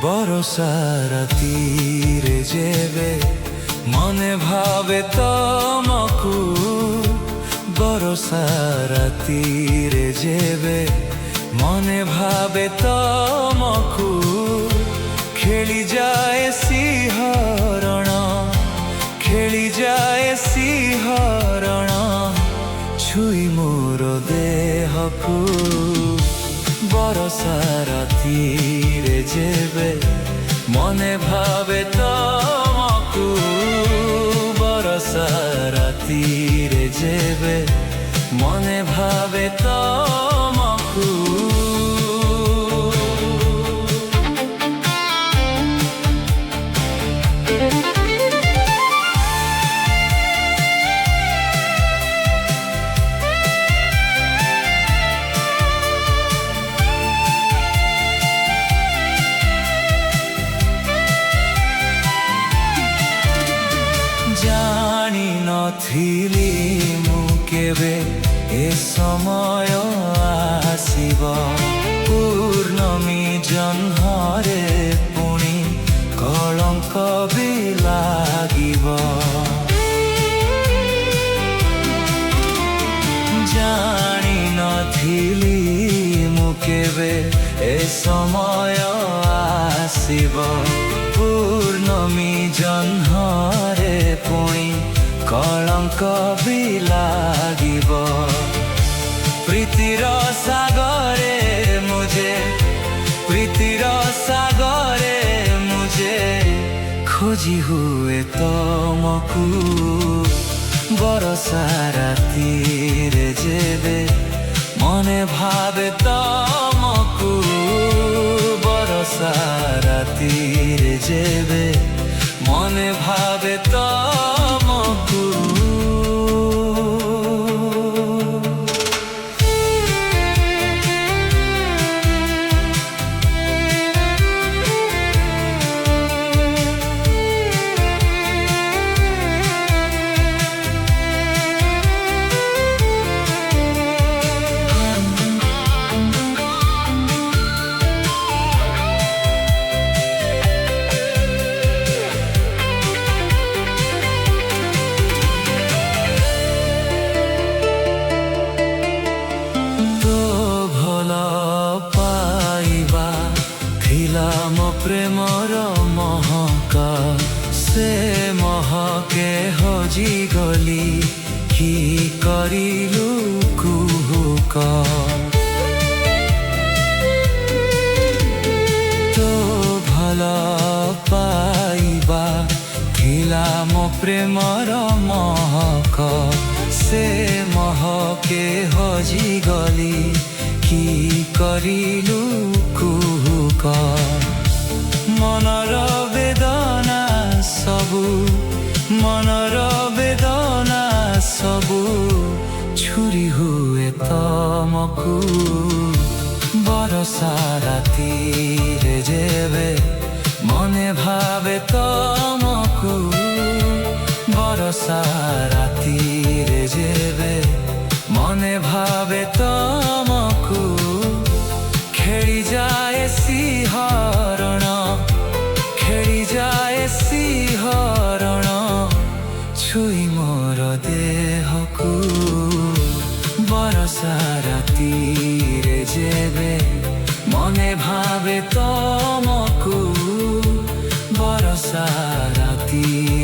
বরষা রাতিরে যেবে মনে ভাবে তমকু বরষা রাতিরে যেবে মনে ভাবে তমকু খেলি যায় শিহରଣ খেলি যায় শিহରଣ ছুই মোর দেহকু বরষা রাতিরে যেবে মনে ভাবে তমকু বরষা রাতিরে যেবে মনে ভাবে তমকু জানি নথিলি মু কেবে এ সময় আসিব পূর্ণমী জহ্নরে পুଣି কলঙ্ক বি লাগিব জানি নথিলি মু কেবে এ সময় আসিব পূর্ণমী জহ্নরে পুଣି কলঙ্ক বি লাগিব প্রীতির সাগরে মুঝে প্রীতির সাগরে মুঝে খোঁজি হুয়ে তমকু বরষা রাতিরে যেবে মনে ভাবে তমকু বরষা রাতিরে যেবে মনে ভাবে তমকু প্রেমর মহক সে মহকে হজি গলি কি করিলু কুহুক তো ভাল পাইবা থিলা মো প্রেমর মহক সে মহকে হজি গলি কি করিলু কুহুক মনর বেদনা সবু মনর বেদনা সবু ছুরি হুয়ে তমকু বরষা রাতিরে যেবে মনে ভাবে তমকু বরষা রাতিরে যেবে মনে ভাবে তমকু খেলি যায় শিহରଣ খেলি যায় শিহରଣ ছুই মোর দেহকু বরষা রাতিরে যেবে মনে ভাবে তমকু বরষা রাতি